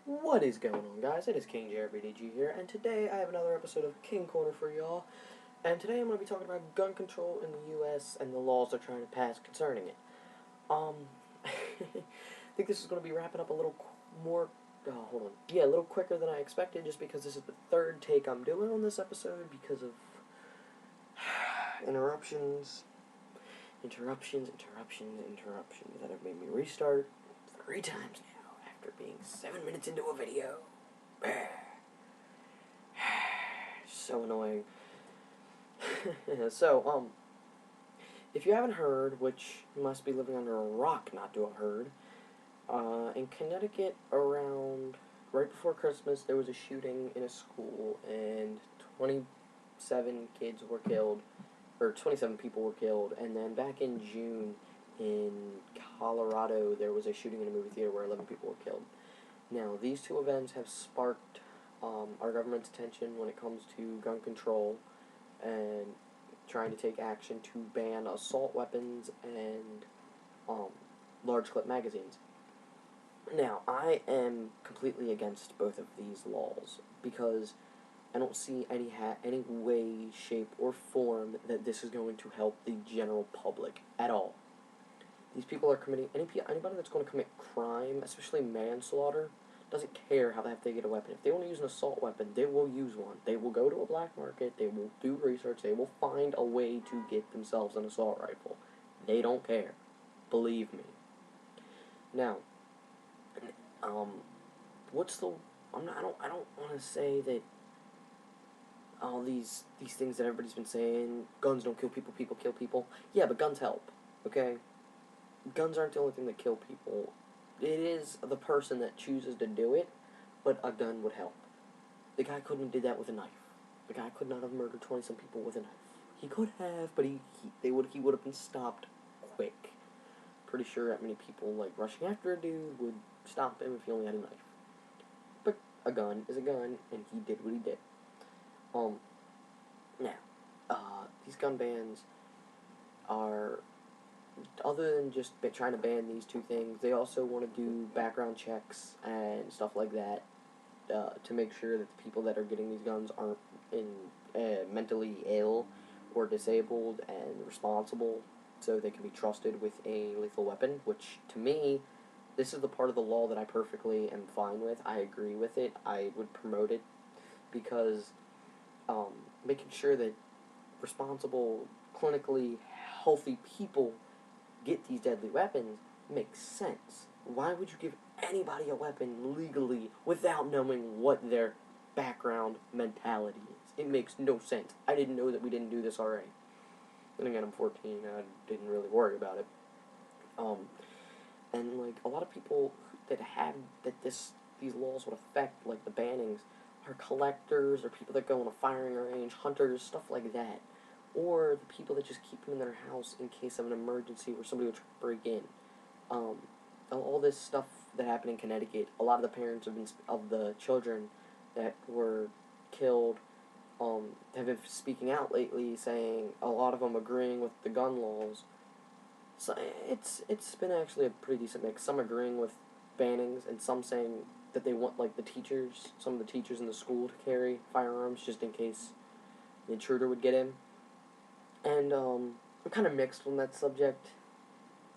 What is going on, guys? It is King JRBDG here, and today I have another episode of King Corner for y'all. And today I'm going to be talking about gun control in the U.S. and the laws they're trying to pass concerning it. I think this is going to be wrapping up a little more, a little quicker than I expected, just because this is the third take I'm doing on this episode because of interruptions that have made me restart 3 times now after being 7 minutes into a video. So annoying. So, if you haven't heard, which you must be living under a rock not to have heard, in Connecticut right before Christmas, there was a shooting in a school, and 27 kids were killed, or 27 people were killed, and then back in June, in Colorado, there was a shooting in a movie theater where 11 people were killed. Now, these two events have sparked our government's attention when it comes to gun control and trying to take action to ban assault weapons and large clip magazines. Now, I am completely against both of these laws because I don't see any way, shape, or form that this is going to help the general public at all. These people are committing anybody that's going to commit crime, especially manslaughter, doesn't care how they get a weapon. If they want to use an assault weapon, they will use one. They will go to a black market, they will do research, they will find a way to get themselves an assault rifle. They don't care. Believe me. Now, I don't want to say that all these things that everybody's been saying, guns don't kill people, people kill people. Yeah, but guns help, okay? Guns aren't the only thing that kill people. It is the person that chooses to do it, but a gun would help. The guy couldn't have did that with a knife. The guy could not have murdered 20-some people with a knife. He could have, but he would have been stopped quick. Pretty sure that many people, like, rushing after a dude would stop him if he only had a knife. But a gun is a gun, and he did what he did. Now, these gun bans are, other than just trying to ban these two things, they also want to do background checks and stuff like that to make sure that the people that are getting these guns aren't mentally ill or disabled and responsible, so they can be trusted with a lethal weapon, which, to me, this is the part of the law that I perfectly am fine with. I agree with it. I would promote it because making sure that responsible, clinically healthy people get these deadly weapons makes sense. Why would you give anybody a weapon legally without knowing what their background mentality is? It makes no sense. I didn't know that we didn't do this already. Then again, I'm 14, I didn't really worry about it. And like a lot of people these laws would affect, like the bannings, are collectors or people that go on a firing range, hunters, stuff like that. Or the people that just keep them in their house in case of an emergency where somebody would try to break in. All this stuff that happened in Connecticut, a lot of the parents of the children that were killed have been speaking out lately, saying a lot of them agreeing with the gun laws. So it's been actually a pretty decent mix. Some agreeing with bannings, and some saying that they want, like, some of the teachers in the school to carry firearms just in case the intruder would get in. And I'm kind of mixed on that subject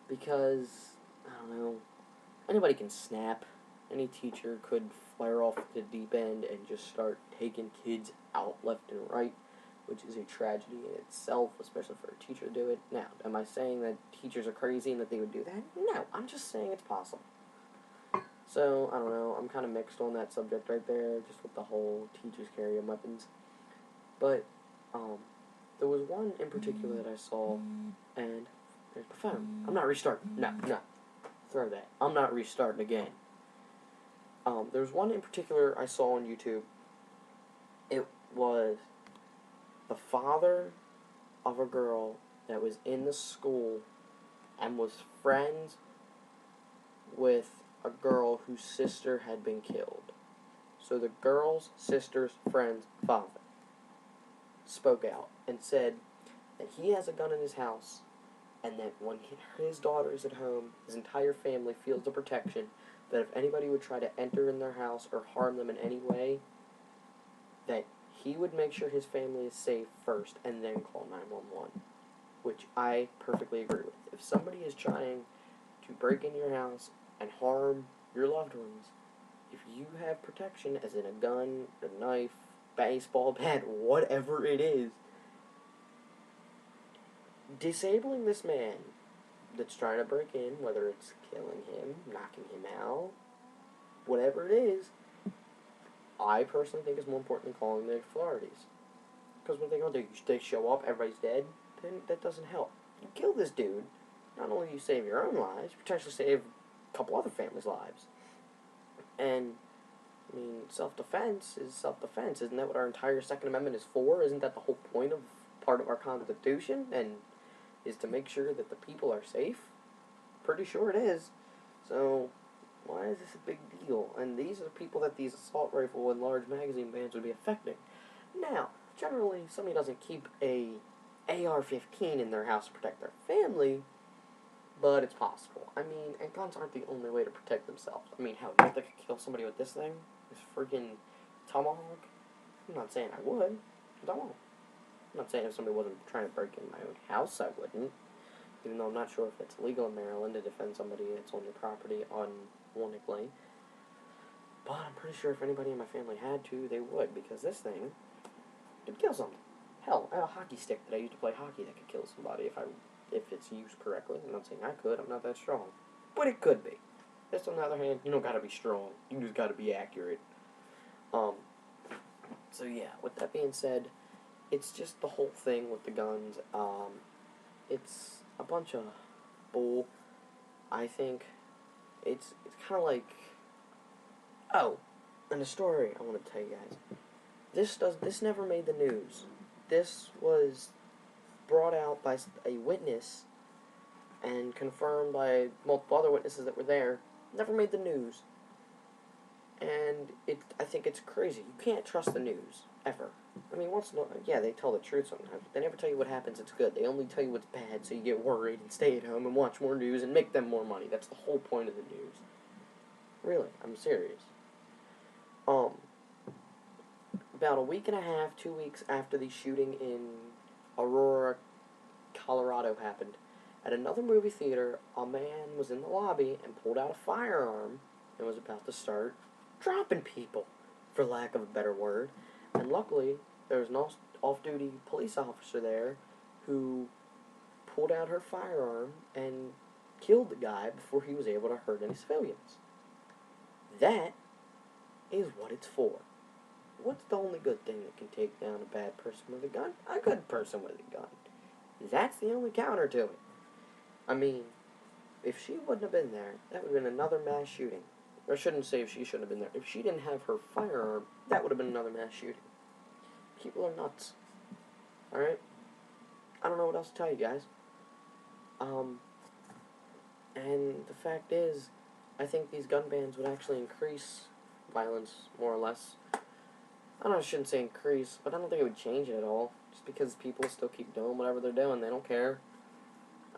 because, I don't know, anybody can snap. Any teacher could flare off the deep end and just start taking kids out left and right, which is a tragedy in itself, especially for a teacher to do it. Now, am I saying that teachers are crazy and that they would do that? No, I'm just saying it's possible. So, I don't know, I'm kind of mixed on that subject right there, just with the whole teachers carrying weapons. But, there was one in particular that I saw, and there's the phone. I'm not restarting. No. Throw that. I'm not restarting again. There was one in particular I saw on YouTube. It was the father of a girl that was in the school and was friends with a girl whose sister had been killed. So the girl's sister's friend's father spoke out and said that he has a gun in his house, and that when his daughter is at home, his entire family feels the protection that if anybody would try to enter in their house or harm them in any way, that he would make sure his family is safe first and then call 911, which I perfectly agree with. If somebody is trying to break into your house and harm your loved ones, if you have protection, as in a gun, a knife, baseball bat, whatever it is, disabling this man that's trying to break in, whether it's killing him, knocking him out, whatever it is, I personally think is more important than calling the authorities. Because what they gonna do? They show up, everybody's dead? Then that doesn't help. You kill this dude, not only do you save your own lives, you potentially save a couple other families' lives. And, I mean, self-defense is self-defense. Isn't that what our entire Second Amendment is for? Isn't that the whole point of part of our Constitution? And is to make sure that the people are safe? Pretty sure it is. So, why is this a big deal? And these are the people that these assault rifle and large magazine bans would be affecting. Now, generally, somebody doesn't keep a AR-15 in their house to protect their family, but it's possible. I mean, and guns aren't the only way to protect themselves. I mean, hell, you think they could kill somebody with this thing? This freaking tomahawk? I'm not saying I would, because I won't. I'm not saying if somebody wasn't trying to break in my own house, I wouldn't. Even though I'm not sure if it's legal in Maryland to defend somebody that's on your property unwarrantably. But I'm pretty sure if anybody in my family had to, they would, because this thing could kill somebody. Hell, I have a hockey stick that I used to play hockey that could kill somebody if it's used correctly. I'm not saying I could, I'm not that strong. But it could be. This, on the other hand, you don't gotta be strong. You just gotta be accurate. So yeah, with that being said, it's just the whole thing with the guns. It's a bunch of bull. I think it's kind of like, oh, and a story I want to tell you guys. This never made the news. This was brought out by a witness and confirmed by multiple other witnesses that were there. Never made the news. And I think it's crazy. You can't trust the news, ever. I mean, yeah, they tell the truth sometimes, but they never tell you what happens it's good. They only tell you what's bad, so you get worried and stay at home and watch more news and make them more money. That's the whole point of the news. Really, I'm serious. About a week and a half, 2 weeks after the shooting in Aurora, Colorado happened, at another movie theater, a man was in the lobby and pulled out a firearm and was about to start dropping people, for lack of a better word. And luckily, there was an off-duty police officer there who pulled out her firearm and killed the guy before he was able to hurt any civilians. That is what it's for. What's the only good thing that can take down a bad person with a gun? A good person with a gun. That's the only counter to it. I mean, if she wouldn't have been there, that would have been another mass shooting. Or I shouldn't say if she shouldn't have been there. If she didn't have her firearm, that would have been another mass shooting. People are nuts. Alright? I don't know what else to tell you guys. And the fact is, I think these gun bans would actually increase violence, more or less. I don't know, I shouldn't say increase, but I don't think it would change it at all. Just because people still keep doing whatever they're doing, they don't care.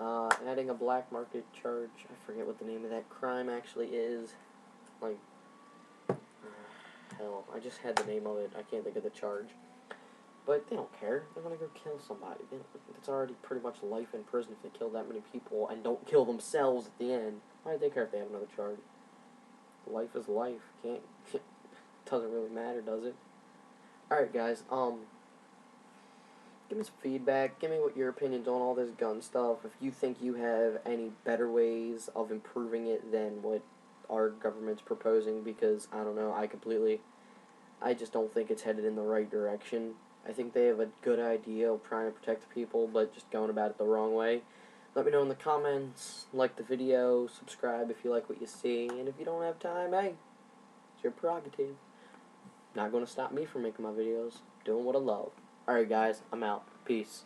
Adding a black market charge, I forget what the name of that crime actually is. Like, hell, I just had the name of it, I can't think of the charge. But they don't care, they're gonna go kill somebody. It's already pretty much life in prison if they kill that many people and don't kill themselves at the end. Why do they care if they have another charge? Life is life, doesn't really matter, does it? Alright guys, give me some feedback, give me what your opinions on all this gun stuff, if you think you have any better ways of improving it than what our government's proposing, because, I don't know, I just don't think it's headed in the right direction. I think they have a good idea of trying to protect people, but just going about it the wrong way. Let me know in the comments, like the video, subscribe if you like what you see, and if you don't have time, hey, it's your prerogative. Not going to stop me from making my videos. Doing what I love. Alright guys, I'm out. Peace.